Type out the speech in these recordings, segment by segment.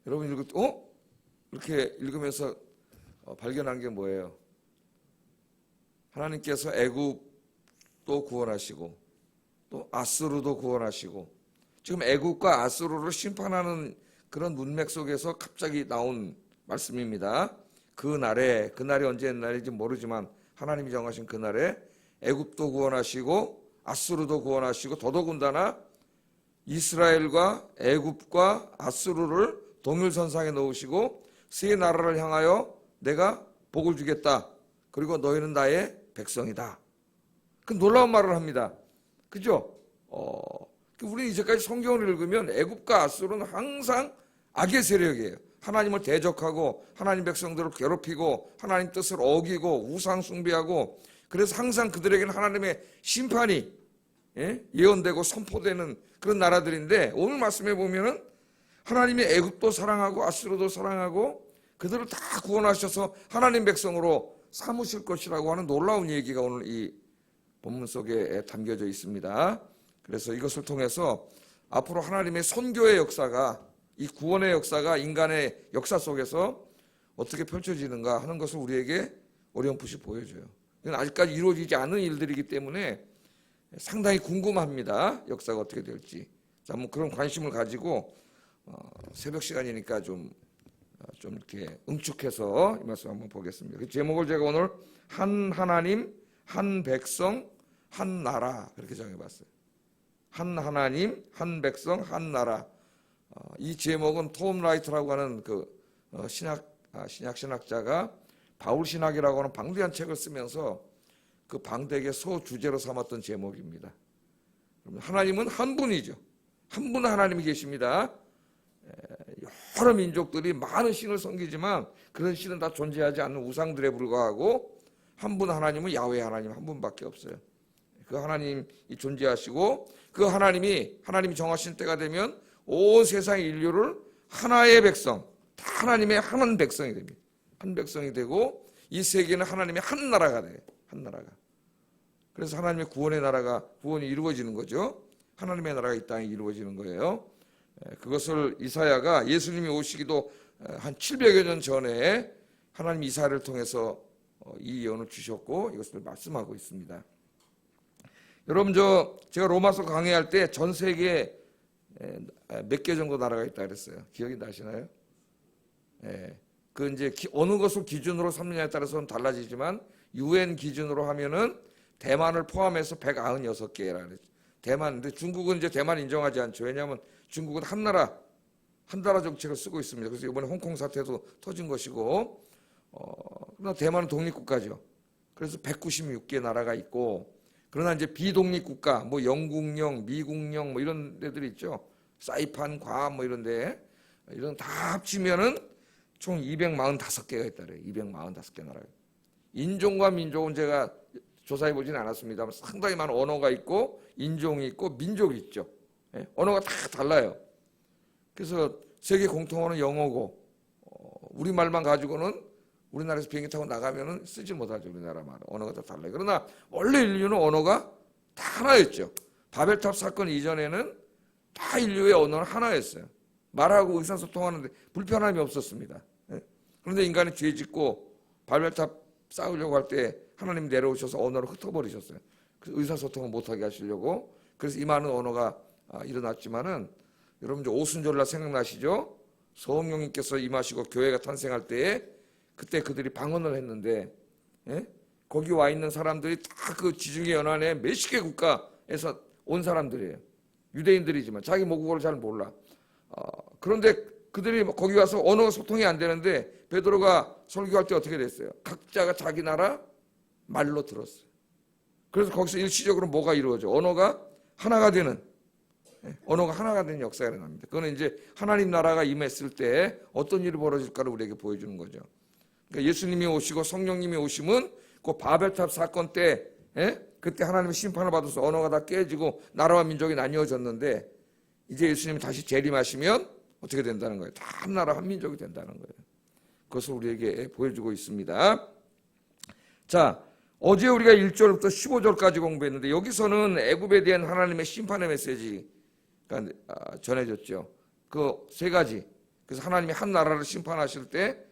여러분 이렇게 읽으면서 발견한 게 뭐예요? 하나님께서 애굽도 구원하시고 또 아수르도 구원하시고 지금 애굽과 아수르를 심판하는 그런 문맥 속에서 갑자기 나온 말씀입니다. 그날이 언제 날인지 모르지만 하나님이 정하신 그날에 애굽도 구원하시고 아수르도 구원하시고 더더군다나 이스라엘과 애굽과 아수르를 동일선상에 놓으시고 세 나라를 향하여 내가 복을 주겠다. 그리고 너희는 나의 백성이다. 그 놀라운 말을 합니다. 그죠? 우리 이제까지 성경을 읽으면 애굽과 아수르는 항상 악의 세력이에요. 하나님을 대적하고 하나님 백성들을 괴롭히고 하나님 뜻을 어기고 우상 숭배하고 그래서 항상 그들에게는 하나님의 심판이 예언되고 선포되는 그런 나라들인데 오늘 말씀에 보면은 하나님이 애굽도 사랑하고 아수르도 사랑하고 그들을 다 구원하셔서 하나님 백성으로 삼으실 것이라고 하는 놀라운 얘기가 오늘 이 본문 속에 담겨져 있습니다. 그래서 이것을 통해서 앞으로 하나님의 선교의 역사가 이 구원의 역사가 인간의 역사 속에서 어떻게 펼쳐지는가 하는 것을 우리에게 어렴풋이 보여줘요. 이건 아직까지 이루어지지 않은 일들이기 때문에 상당히 궁금합니다. 역사가 어떻게 될지. 자, 뭐 그런 관심을 가지고 새벽 시간이니까 좀 이렇게 응축해서 이 말씀 한번 보겠습니다. 그 제목을 제가 오늘 한 하나님, 한 백성, 한 나라 그렇게 정해봤어요. 한 하나님, 한 백성, 한 나라. 이 제목은 톰 라이트라고 하는 그 신학자가 바울 신학이라고 하는 방대한 책을 쓰면서 그 방대의 소주제로 삼았던 제목입니다. 하나님은 한 분이죠. 한 분 하나님이 계십니다. 여러 민족들이 많은 신을 섬기지만 그런 신은 다 존재하지 않는 우상들에 불과하고 한 분 하나님은 야훼 하나님 한 분밖에 없어요. 그 하나님이 존재하시고 그 하나님이 정하신 때가 되면 온 세상의 인류를 하나의 백성, 다 하나님의 한 백성이 됩니다. 한 백성이 되고 이 세계는 하나님의 한 나라가 돼요. 한 나라가. 그래서 하나님의 구원이 이루어지는 거죠. 하나님의 나라가 이 땅에 이루어지는 거예요. 그것을 이사야가 예수님이 오시기도 한 700여 년 전에 하나님 이사야를 통해서 이 예언을 주셨고 이것을 말씀하고 있습니다. 여러분 제가 로마서 강의할 때 전 세계에 몇 개 정도 나라가 있다 그랬어요. 기억이 나시나요? 그 이제 어느 것을 기준으로 삼느냐에 따라서는 달라지지만 UN 기준으로 하면은 대만을 포함해서 196개라 그랬죠. 근데 중국은 이제 대만 인정하지 않죠. 왜냐하면 중국은 한 나라 정책을 쓰고 있습니다. 그래서 이번에 홍콩 사태도 터진 것이고, 그러나 대만은 독립국가죠. 그래서 196개 나라가 있고, 그러나 이제 비독립국가, 뭐 영국령, 미국령, 뭐 이런 데들이 있죠. 사이판, 괌, 뭐 이런데 이런 다 합치면은 총 245개가 있다 그래요. 245개 나라가. 인종과 민족은 제가 조사해 보진 않았습니다만 상당히 많은 언어가 있고 인종이 있고 민족이 있죠. 언어가 다 달라요. 그래서 세계 공통어는 영어고 우리말만 가지고는 우리나라에서 비행기 타고 나가면은 쓰지 못하죠. 우리나라 말 언어가 다 달라요. 그러나 원래 인류는 언어가 다 하나였죠. 바벨탑 사건 이전에는 다 인류의 언어는 하나였어요. 말하고 의사소통하는데 불편함이 없었습니다. 그런데 인간이 죄 짓고 바벨탑 쌓으려고 할 때 하나님 내려오셔서 언어를 흩어버리셨어요. 그래서 의사소통을 못하게 하시려고. 그래서 이 많은 언어가 일어났지만은 여러분 이제 오순절날 생각나시죠? 성령님께서 임하시고 교회가 탄생할 때에 그때 그들이 방언을 했는데 거기 와 있는 사람들이 다 그 지중해 연안에 몇십 개 국가에서 온 사람들이에요. 유대인들이지만 자기 모국어를 잘 몰라. 그런데 그들이 거기 와서 언어 소통이 안 되는데 베드로가 설교할 때 어떻게 됐어요? 각자가 자기 나라 말로 들었어요. 그래서 거기서 일시적으로 뭐가 이루어져? 언어가 하나가 되는 역사가 일어납니다. 그거는 이제 하나님 나라가 임했을 때 어떤 일이 벌어질까를 우리에게 보여주는 거죠. 그러니까 예수님이 오시고 성령님이 오심은 그 바벨탑 사건 때 그때 하나님의 심판을 받아서 언어가 다 깨지고 나라와 민족이 나뉘어졌는데 이제 예수님이 다시 재림하시면 어떻게 된다는 거예요? 다 한 나라 한 민족이 된다는 거예요. 그것을 우리에게 보여주고 있습니다. 자, 어제 우리가 1절부터 15절까지 공부했는데 여기서는 애굽에 대한 하나님의 심판의 메시지가 전해졌죠. 그 세 가지. 그래서 하나님이 한 나라를 심판하실 때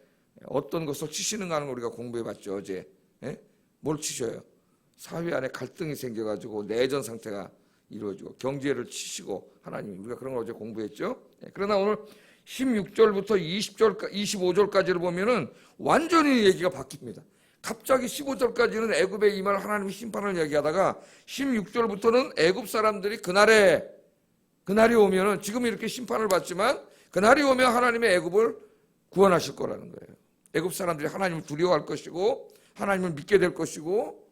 어떤 것을 치시는가 하는 걸 우리가 공부해봤죠, 어제. 예? 뭘 치셔요? 사회 안에 갈등이 생겨가지고 내전 상태가 이루어지고 경제를 치시고 하나님, 우리가 그런 걸 어제 공부했죠. 예, 그러나 오늘 16절부터 20절, 25절까지를 보면은 완전히 얘기가 바뀝니다. 갑자기 15절까지는 애굽에 임할 하나님의 심판을 얘기하다가 16절부터는 애굽 사람들이 그날이 오면은 지금 이렇게 심판을 받지만 그날이 오면 하나님의 애굽을 구원하실 거라는 거예요. 애굽 사람들이 하나님을 두려워할 것이고 하나님을 믿게 될 것이고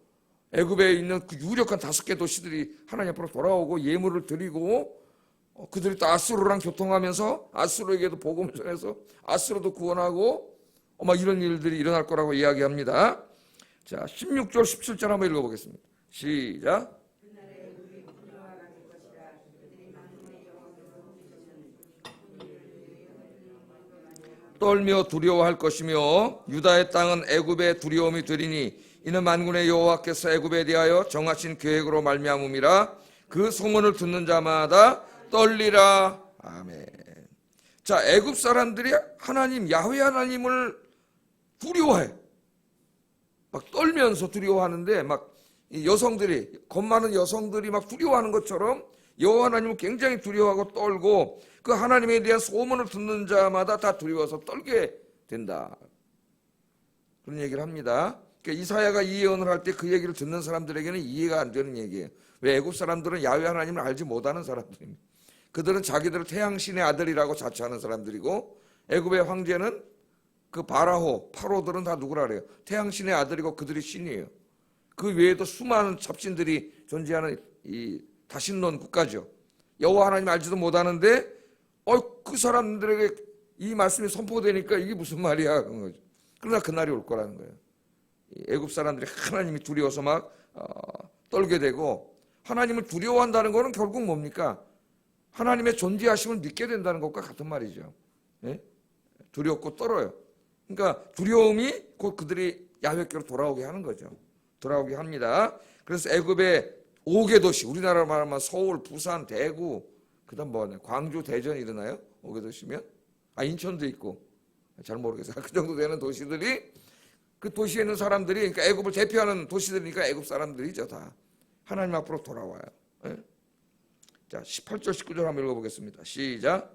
애굽에 있는 그 유력한 5개 도시들이 하나님 앞으로 돌아오고 예물을 드리고 그들이 또 아수르랑 교통하면서 아수르에게도 복음을 전해서 아수르도 구원하고 막 이런 일들이 일어날 거라고 이야기합니다. 자, 16절 17절 한번 읽어보겠습니다. 시작. 떨며 두려워할 것이며 유다의 땅은 애굽의 두려움이 되리니 이는 만군의 여호와께서 애굽에 대하여 정하신 계획으로 말미암음이라. 그 소문을 듣는 자마다 떨리라. 아멘. 자, 애굽 사람들이 하나님, 야훼 하나님을 두려워해. 막 떨면서 두려워하는데 막 여성들이, 겁 많은 여성들이 막 두려워하는 것처럼 여호와 하나님을 굉장히 두려워하고 떨고 그 하나님에 대한 소문을 듣는 자마다 다 두려워서 떨게 된다. 그런 얘기를 합니다. 그러니까 이사야가 이 예언을 할 때 그 얘기를 듣는 사람들에게는 이해가 안 되는 얘기예요. 왜? 애굽 사람들은 야훼 하나님을 알지 못하는 사람들입니다. 그들은 자기들을 태양신의 아들이라고 자처하는 사람들이고 애굽의 황제는 그 파로들은 다 누구라 그래요? 태양신의 아들이고 그들이 신이에요. 그 외에도 수많은 잡신들이 존재하는 이 다신론 국가죠. 여호와 하나님 알지도 못하는데 그 사람들에게 이 말씀이 선포되니까 이게 무슨 말이야 그런 거죠. 그러나 그날이 올 거라는 거예요. 애굽 사람들이 하나님이 두려워서 막 떨게 되고, 하나님을 두려워한다는 것은 결국 뭡니까? 하나님의 존재하심을 믿게 된다는 것과 같은 말이죠. 예? 두렵고 떨어요. 그러니까 두려움이 곧 그들이 야훼께로 돌아오게 하는 거죠. 돌아오게 합니다. 그래서 애굽의 5개 도시, 우리나라로 말하면 서울, 부산, 대구, 그다음 뭐냐, 광주, 대전 이러나요? 5개 도시면? 인천도 있고, 잘 모르겠어요. 그 정도 되는 도시들이, 그 도시에 있는 사람들이, 그러니까 애굽을 대표하는 도시들이니까 애굽 사람들이죠, 다. 하나님 앞으로 돌아와요. 예? 자, 18절, 19절 한번 읽어보겠습니다. 시작.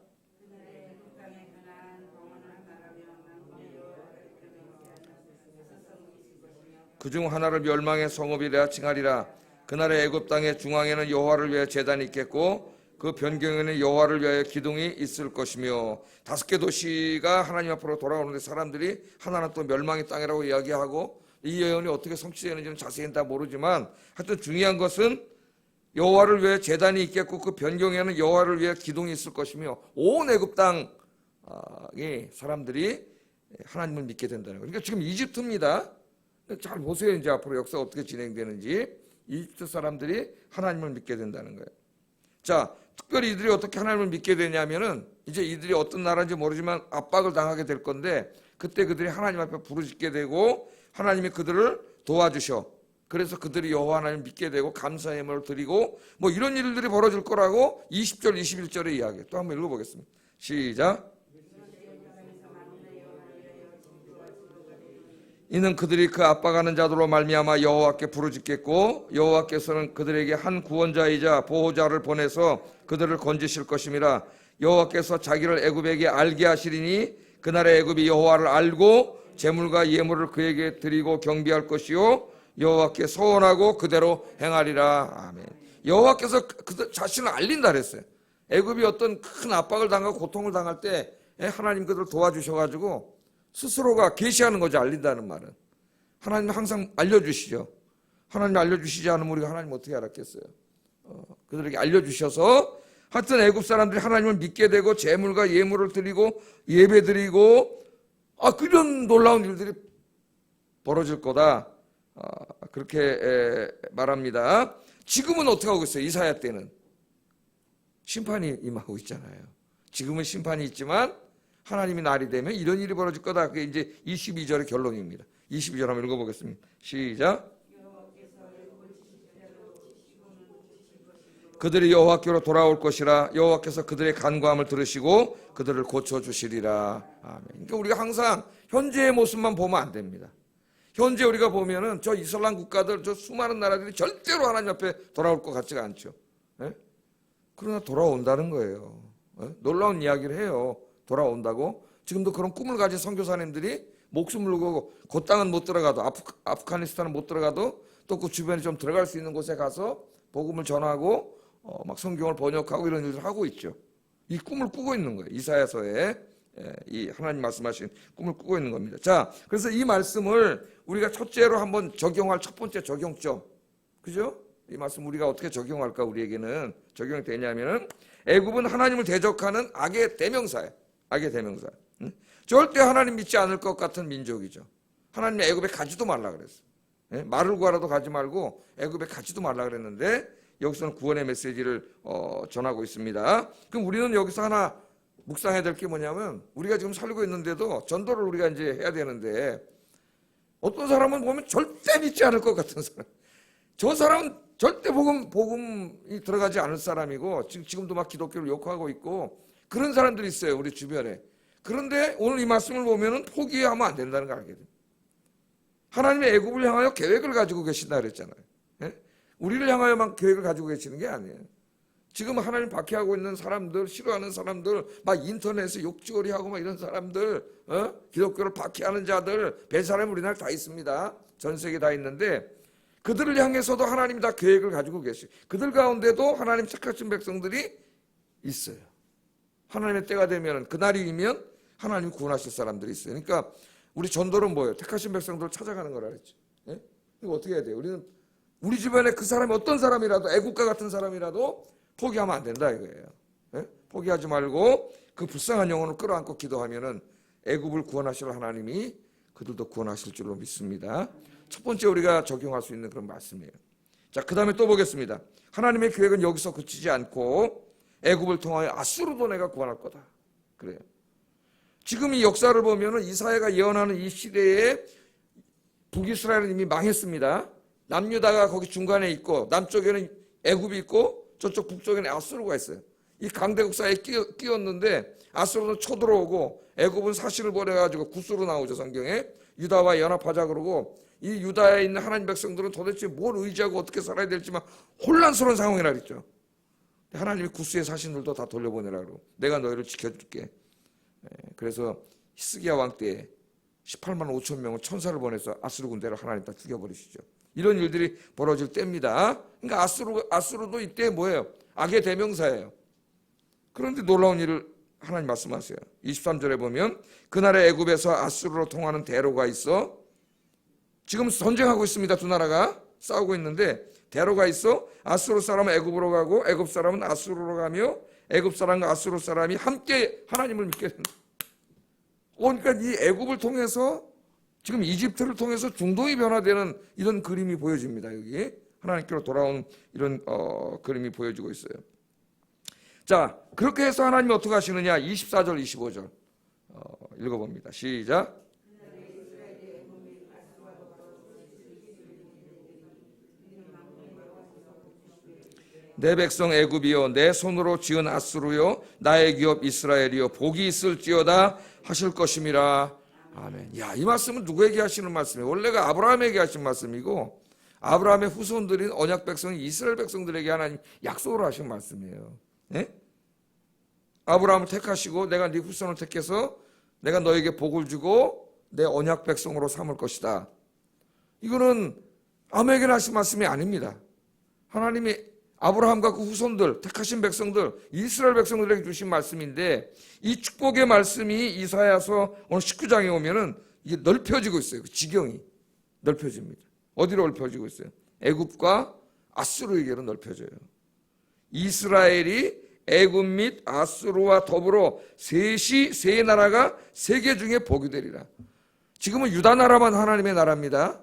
그중 하나를 멸망의 성읍이라 칭하리라. 그날의 애굽 땅의 중앙에는 여호와를 위하여 제단이 있겠고 그 변경에는 여호와를 위하여 기둥이 있을 것이며. 5개 도시가 하나님 앞으로 돌아오는데 사람들이 하나는 또 멸망의 땅이라고 이야기하고, 이 예언이 어떻게 성취되는지는 자세히는 다 모르지만 하여튼 중요한 것은 여호와를 위하여 제단이 있겠고 그 변경에는 여호와를 위하여 기둥이 있을 것이며, 온 애굽 땅의 사람들이 하나님을 믿게 된다는 거예요. 그러니까 지금 이집트입니다. 잘 보세요. 이제 앞으로 역사가 어떻게 진행되는지. 이집트 사람들이 하나님을 믿게 된다는 거예요. 자, 특별히 이들이 어떻게 하나님을 믿게 되냐면은 이제 이들이 어떤 나라인지 모르지만 압박을 당하게 될 건데, 그때 그들이 하나님 앞에 부르짖게 되고 하나님이 그들을 도와주셔. 그래서 그들이 여호와 하나님을 믿게 되고 감사의 예물을 드리고 뭐 이런 일들이 벌어질 거라고 20절 21절에 이야기해요. 또 한번 읽어보겠습니다. 시작. 이는 그들이 그 압박하는 자들로 말미암아 여호와께 부르짖겠고 여호와께서는 그들에게 한 구원자이자 보호자를 보내서 그들을 건지실 것임이라. 여호와께서 자기를 애굽에게 알게 하시리니 그날의 애굽이 여호와를 알고 제물과 예물을 그에게 드리고 경배할 것이요 여호와께 서원하고 그대로 행하리라. 아멘. 여호와께서 그 자신을 알린다 그랬어요. 애굽이 어떤 큰 압박을 당하고 고통을 당할 때 하나님 그들을 도와주셔가지고 스스로가 계시하는 거죠. 알린다는 말은. 하나님은 항상 알려주시죠. 하나님 알려주시지 않으면 우리가 하나님 어떻게 알았겠어요. 그들에게 알려주셔서 하여튼 애굽 사람들이 하나님을 믿게 되고 제물과 예물을 드리고 예배 드리고 그런 놀라운 일들이 벌어질 거다. 그렇게 말합니다. 지금은 어떻게 하고 있어요? 이사야 때는 심판이 임하고 있잖아요. 지금은 심판이 있지만 하나님이 날이 되면 이런 일이 벌어질 거다. 그게 이제 22절의 결론입니다. 22절 한번 읽어보겠습니다. 시작. 그들이 여호와께로 돌아올 것이라. 여호와께서 그들의 간구함을 들으시고 그들을 고쳐주시리라. 아멘. 그러니까 우리가 항상 현재의 모습만 보면 안 됩니다. 현재 우리가 보면은 저 이슬람 국가들, 저 수많은 나라들이 절대로 하나님 앞에 돌아올 것 같지가 않죠. 예? 그러나 돌아온다는 거예요. 예? 놀라운 이야기를 해요. 돌아온다고. 지금도 그런 꿈을 가진 선교사님들이 목숨을 걸고 그 땅은 못 들어가도 아프가니스탄은 못 들어가도 또 그 주변에 좀 들어갈 수 있는 곳에 가서 복음을 전하고 막 성경을 번역하고 이런 일을 하고 있죠. 이 꿈을 꾸고 있는 거예요. 이사야서에 이 하나님 말씀하신 꿈을 꾸고 있는 겁니다. 자, 그래서 이 말씀을 우리가 첫째로 한번 적용할 첫 번째 적용점, 그죠? 이 말씀 우리가 어떻게 적용할까? 우리에게는 적용이 되냐면은 애굽은 하나님을 대적하는 악의 대명사예요. 악의 대명사. 절대 하나님 믿지 않을 것 같은 민족이죠. 하나님이 애굽에 가지도 말라 그랬어요. 말을 구하러도 가지 말고 애굽에 가지도 말라 그랬는데 여기서는 구원의 메시지를 전하고 있습니다. 그럼 우리는 여기서 하나 묵상해야 될 게 뭐냐면 우리가 지금 살고 있는데도 전도를 우리가 이제 해야 되는데 어떤 사람은 보면 절대 믿지 않을 것 같은 사람, 저 사람은 절대 복음이 들어가지 않을 사람이고 지금도 막 기독교를 욕하고 있고 그런 사람들이 있어요, 우리 주변에. 그런데 오늘 이 말씀을 보면은 포기하면 안 된다는 걸 알게 됩니다. 하나님의 애굽을 향하여 계획을 가지고 계신다 그랬잖아요. 예? 우리를 향하여만 계획을 가지고 계시는 게 아니에요. 지금 하나님 박해하고 있는 사람들, 싫어하는 사람들, 막 인터넷에 욕지거리하고 막 이런 사람들, 기독교를 박해하는 자들, 별 우리나라에 다 있습니다. 전 세계 다 있는데 그들을 향해서도 하나님이 다 계획을 가지고 계시고 그들 가운데도 하나님 택하신 백성들이 있어요. 하나님의 때가 되면, 그날이면 하나님이 구원하실 사람들이 있어요. 그러니까 우리 전도는 뭐예요? 택하신 백성들을 찾아가는 거라 그랬죠. 예? 이거 어떻게 해야 돼요? 우리는 우리 주변에 그 사람이 어떤 사람이라도, 애국가 같은 사람이라도 포기하면 안 된다 이거예요. 예? 포기하지 말고 그 불쌍한 영혼을 끌어안고 기도하면은 애굽을 구원하실 하나님이 그들도 구원하실 줄로 믿습니다. 첫 번째 우리가 적용할 수 있는 그런 말씀이에요. 자, 그 다음에 또 보겠습니다. 하나님의 계획은 여기서 그치지 않고 애굽을 통하여 아수르도 내가 구원할 거다. 그래요. 지금 이 역사를 보면은 이사야가 예언하는 이 시대에 북이스라엘은 이미 망했습니다. 남유다가 거기 중간에 있고 남쪽에는 애굽이 있고 저쪽 북쪽에는 아수르가 있어요. 이 강대국 사이에 끼었는데 아수르는 쳐들어오고 애굽은 사신을 보내가지고 구스로 나오죠, 성경에. 유다와 연합하자 그러고 이 유다에 있는 하나님 백성들은 도대체 뭘 의지하고 어떻게 살아야 될지만 혼란스러운 상황이라 그랬죠. 하나님이 구스의 사신들도 다 돌려보내라고 내가 너희를 지켜줄게. 그래서 히스기야 왕 때 18만 5천 명을 천사를 보내서 아수르 군대를 하나님 다 죽여버리시죠. 이런 일들이 벌어질 때입니다. 그러니까 아수르도 이때 뭐예요? 악의 대명사예요. 그런데 놀라운 일을 하나님 말씀하세요. 23절에 보면 그날의 애굽에서 아수르로 통하는 대로가 있어. 지금 전쟁하고 있습니다. 두 나라가 싸우고 있는데 대로가 있어. 아수르 사람은 애굽으로 가고 애굽 사람은 아수르로 가며 애굽 사람과 아수르 사람이 함께 하나님을 믿게 된다. 그러니까 이 애굽을 통해서 지금 이집트를 통해서 중동이 변화되는 이런 그림이 보여집니다. 여기 하나님께로 돌아온 이런 그림이 보여지고 있어요. 자, 그렇게 해서 하나님이 어떻게 하시느냐? 24절 25절 읽어봅니다. 시작. 내 백성 애굽이요 내 손으로 지은 아수르요 나의 기업 이스라엘이요 복이 있을지어다 하실 것임이라. 아멘. 야, 이 말씀은 누구에게 하시는 말씀이에요? 원래가 아브라함에게 하신 말씀이고 아브라함의 후손들인 언약 백성인 이스라엘 백성들에게 하나님 약속을 하신 말씀이에요. 네? 아브라함을 택하시고 내가 네 후손을 택해서 내가 너에게 복을 주고 내 언약 백성으로 삼을 것이다. 이거는 아무에게나 하신 말씀이 아닙니다. 하나님이 아브라함과 그 후손들, 택하신 백성들, 이스라엘 백성들에게 주신 말씀인데 이 축복의 말씀이 이사야서 오늘 19장에 오면은 이게 넓혀지고 있어요. 그 지경이 넓혀집니다. 어디로 넓혀지고 있어요? 애굽과 아수르에게로 넓혀져요. 이스라엘이 애굽 및 아수르와 더불어 세 나라가 세계 중에 복이 되리라. 지금은 유다 나라만 하나님의 나라입니다.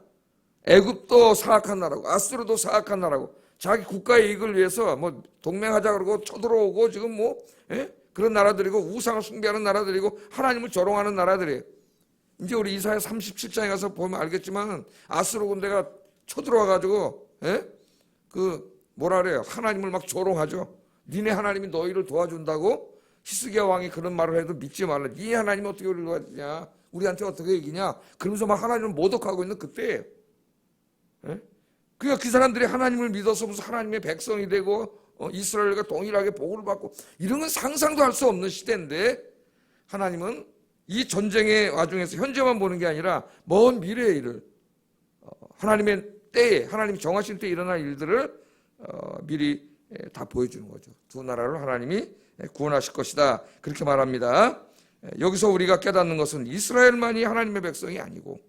애굽도 사악한 나라고 아수르도 사악한 나라고 자기 국가의 이익을 위해서 뭐 동맹하자 그러고 쳐들어오고 지금 뭐 그런 나라들이고 우상을 숭배하는 나라들이고 하나님을 조롱하는 나라들이에요. 이제 우리 이사야 37장에 가서 보면 알겠지만 아수르 군대가 쳐들어와 가지고 그 뭐라 그래요? 하나님을 막 조롱하죠. 니네 하나님이 너희를 도와준다고? 히스기야 왕이 그런 말을 해도 믿지 말라. 니네 하나님이 어떻게 우리를 도와주냐? 우리한테 어떻게 이기냐? 그러면서 막 하나님을 모독하고 있는 그때예요. 예? 그러니까 그 사람들이 하나님을 믿어서 무슨 하나님의 백성이 되고 이스라엘과 동일하게 복을 받고 이런 건 상상도 할 수 없는 시대인데 하나님은 이 전쟁의 와중에서 현재만 보는 게 아니라 먼 미래의 일을 하나님의 때에 하나님이 정하신 때에 일어날 일들을 미리 다 보여주는 거죠. 두 나라를 하나님이 구원하실 것이다 그렇게 말합니다. 여기서 우리가 깨닫는 것은 이스라엘만이 하나님의 백성이 아니고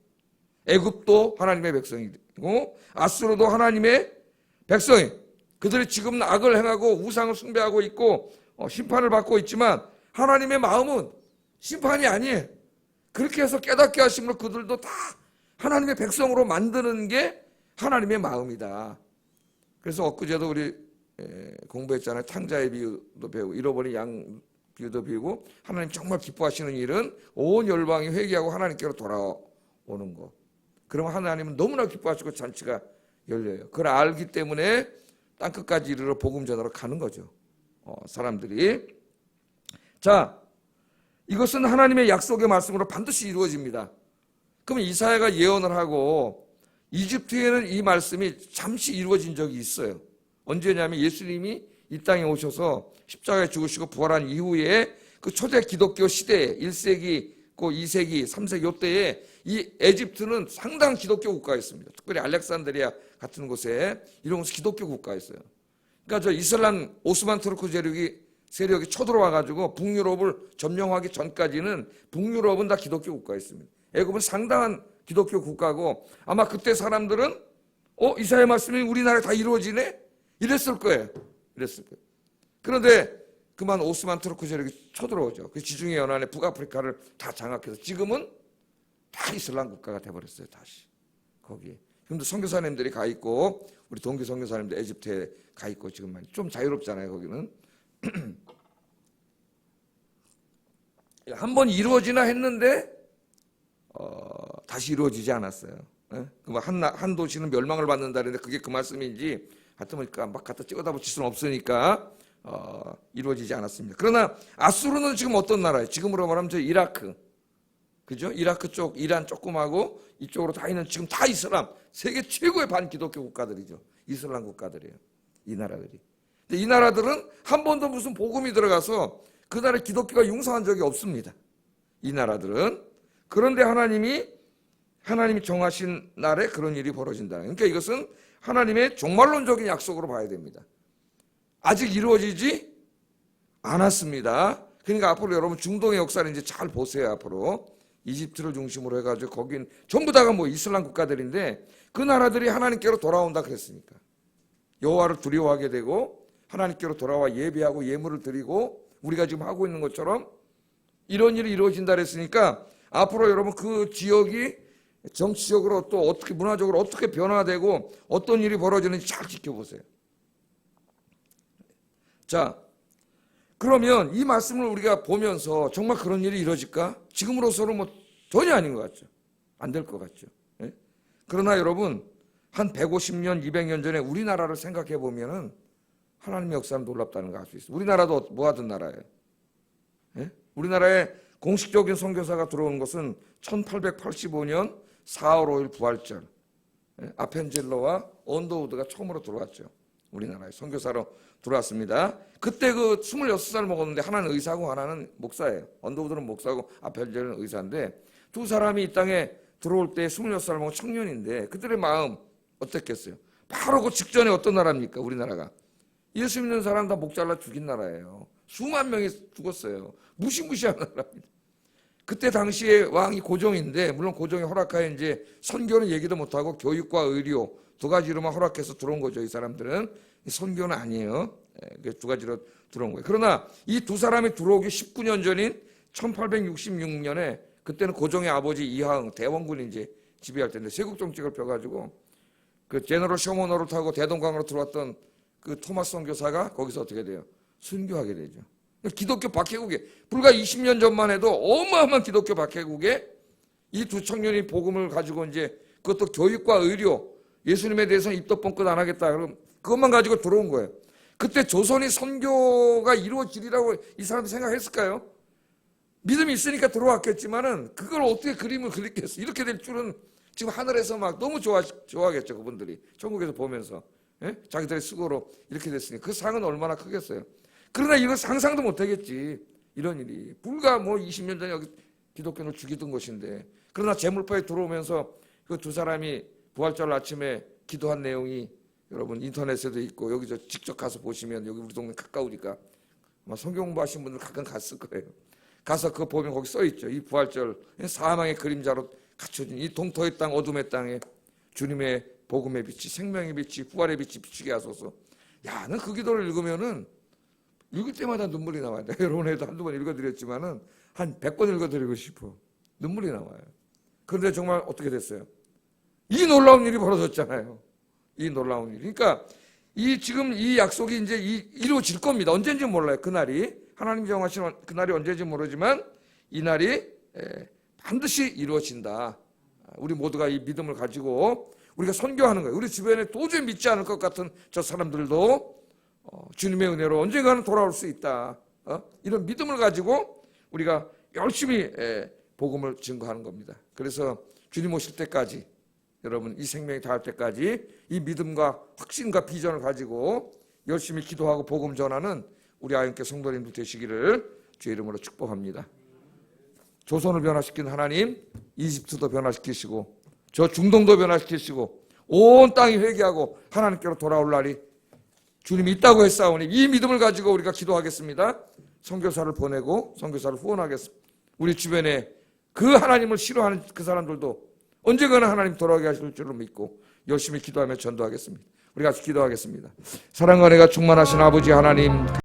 애굽도 하나님의 백성이고 아수르도 하나님의 백성이 그들이 지금 악을 행하고 우상을 숭배하고 있고 심판을 받고 있지만 하나님의 마음은 심판이 아니에요. 그렇게 해서 깨닫게 하심으로 그들도 다 하나님의 백성으로 만드는 게 하나님의 마음이다. 그래서 엊그제도 우리 공부했잖아요. 탕자의 비유도 배우고 잃어버린 양 비유도 배우고 하나님 정말 기뻐하시는 일은 온 열방이 회개하고 하나님께로 돌아오는 거. 그러면 하나님은 너무나 기뻐하시고 잔치가 열려요. 그걸 알기 때문에 땅끝까지 이르러 복음 전하러 가는 거죠. 사람들이. 자, 이것은 하나님의 약속의 말씀으로 반드시 이루어집니다. 그럼 이사야가 예언을 하고 이집트에는 이 말씀이 잠시 이루어진 적이 있어요. 언제냐면 예수님이 이 땅에 오셔서 십자가에 죽으시고 부활한 이후에 그 초대 기독교 시대에 1세기, 2세기, 3세기 이때에 이 에집트는 상당 기독교 국가였습니다. 특별히 알렉산드리아 같은 곳에 이런 곳이 기독교 국가였어요. 그러니까 저 이슬람 오스만 투르크 세력이 쳐들어와가지고 북유럽을 점령하기 전까지는 북유럽은 다 기독교 국가였습니다. 애굽은 상당한 기독교 국가고 아마 그때 사람들은 이사야 말씀이 우리나라에 다 이루어지네? 이랬을 거예요. 그런데 그만 오스만 투르크 세력이 쳐들어오죠. 그 지중해 연안에 북아프리카를 다 장악해서 지금은 다 이슬람 국가가 돼버렸어요. 다시 거기에. 지금도 선교사님들이 가 있고 우리 동교 선교사님들 에집트에 가 있고 지금 좀 자유롭잖아요. 거기는. 한번 이루어지나 했는데 다시 이루어지지 않았어요. 한 도시는 멸망을 받는다는데 그게 그 말씀인지 하여튼 막 갖다 찍어다 붙일 수는 없으니까 이루어지지 않았습니다. 그러나 아수르는 지금 어떤 나라예요? 지금으로 말하면 저 이라크, 그죠? 이라크 쪽, 이란 조금하고 이쪽으로 다 있는 지금 다 이슬람, 세계 최고의 반기독교 국가들이죠. 이슬람 국가들이에요. 이 나라들이. 근데 이 나라들은 한 번도 무슨 복음이 들어가서 그 나라에 기독교가 융성한 적이 없습니다. 이 나라들은. 그런데 하나님이 정하신 날에 그런 일이 벌어진다. 그러니까 이것은 하나님의 종말론적인 약속으로 봐야 됩니다. 아직 이루어지지 않았습니다. 그러니까 앞으로 여러분 중동의 역사를 이제 잘 보세요. 앞으로 이집트를 중심으로 해가지고 거긴 전부 다가 뭐 이슬람 국가들인데 그 나라들이 하나님께로 돌아온다 그랬으니까 여호와를 두려워하게 되고 하나님께로 돌아와 예배하고 예물을 드리고 우리가 지금 하고 있는 것처럼 이런 일이 이루어진다 그랬으니까 앞으로 여러분 그 지역이 정치적으로 또 어떻게 문화적으로 어떻게 변화되고 어떤 일이 벌어지는지 잘 지켜보세요. 자, 그러면 이 말씀을 우리가 보면서 정말 그런 일이 이루어질까? 지금으로서는 뭐 전혀 아닌 것 같죠. 안 될 것 같죠. 예? 그러나 여러분 한 150년, 200년 전에 우리나라를 생각해 보면은 하나님의 역사는 놀랍다는 걸 알 수 있어요. 우리나라도 뭐 하던 나라예요. 예? 우리나라에 공식적인 선교사가 들어온 것은 1885년 4월 5일 부활절 아펜젤러와 언더우드가 처음으로 들어왔죠. 우리나라에 선교사로 들어왔습니다. 그때 그 26살 먹었는데 하나는 의사고 하나는 목사예요. 언더우드는 목사고 아펜젤러는 의사인데 두 사람이 이 땅에 들어올 때 26살 먹은 청년인데 그들의 마음 어땠겠어요? 바로 그 직전에 어떤 나라입니까? 우리나라가. 예수 믿는 사람 다 목 잘라 죽인 나라예요. 수만 명이 죽었어요. 무시무시한 나라입니다. 그때 당시에 왕이 고종인데 물론 고종이 허락하에 이제 선교는 얘기도 못하고 교육과 의료 두 가지로만 허락해서 들어온 거죠. 이 사람들은 선교는 아니에요. 두 가지로 들어온 거예요. 그러나 이 두 사람이 들어오기 19년 전인 1866년에 그때는 고종의 아버지 이하응 대원군이 이제 지배할 때인데 세국 정책을 펴가지고 그 제너럴 쇼머너를 타고 대동강으로 들어왔던 그 토마스 선교사가 거기서 어떻게 돼요? 순교하게 되죠. 기독교 박해국에 불과 20년 전만 해도 어마어마한 기독교 박해국에 이 두 청년이 복음을 가지고 이제 그것도 교육과 의료 예수님에 대해서는 입도 뻥끗 안 하겠다. 그럼 그것만 가지고 들어온 거예요. 그때 조선이 선교가 이루어지리라고 이 사람들이 생각했을까요? 믿음이 있으니까 들어왔겠지만은 그걸 어떻게 그림을 그리겠어? 이렇게 될 줄은 지금 하늘에서 막 너무 좋아하겠죠, 그분들이. 천국에서 보면서. 예? 자기들의 수고로 이렇게 됐으니 그 상은 얼마나 크겠어요. 그러나 이건 상상도 못 하겠지. 이런 일이. 불과 뭐 20년 전에 여기 기독교를 죽이던 것인데. 그러나 제물포에 들어오면서 그 두 사람이 부활절 아침에 기도한 내용이 여러분 인터넷에도 있고 여기서 직접 가서 보시면 여기 우리 동네 가까우니까 아마 성경 공부하신 분들 가끔 갔을 거예요. 가서 그거 보면 거기 써 있죠. 이 부활절 사망의 그림자로 갖춰진 이 동토의 땅 어둠의 땅에 주님의 복음의 빛이 생명의 빛이 부활의 빛이 비추게 하소서. 야, 는 그 기도를 읽으면은 읽을 때마다 눈물이 나와요. 여러분에도 한두 번 읽어드렸지만은 한 100번 읽어드리고 싶어. 눈물이 나와요. 그런데 정말 어떻게 됐어요? 이 놀라운 일이 벌어졌잖아요. 이 놀라운 일. 그러니까 지금 이 약속이 이제 이루어질 겁니다. 언제인지 몰라요. 그날이 하나님 정하신 그날이 언제인지 모르지만 이 날이 반드시 이루어진다. 우리 모두가 이 믿음을 가지고 우리가 선교하는 거예요. 우리 주변에 도저히 믿지 않을 것 같은 저 사람들도 주님의 은혜로 언젠가는 돌아올 수 있다. 이런 믿음을 가지고 우리가 열심히 복음을 증거하는 겁니다. 그래서 주님 오실 때까지 여러분 이 생명이 닿을 때까지 이 믿음과 확신과 비전을 가지고 열심히 기도하고 복음 전하는 우리 아영교 성도님들 되시기를 주의 이름으로 축복합니다. 조선을 변화시킨 하나님, 이집트도 변화시키시고 저 중동도 변화시키시고 온 땅이 회개하고 하나님께로 돌아올 날이 주님이 있다고 했사오니 이 믿음을 가지고 우리가 기도하겠습니다. 선교사를 보내고 선교사를 후원하겠습니다. 우리 주변에 그 하나님을 싫어하는 그 사람들도 언제거나 하나님 돌아오게 하실 줄을 믿고 열심히 기도하며 전도하겠습니다. 우리 같이 기도하겠습니다. 사랑과 은혜가 충만하신 아버지 하나님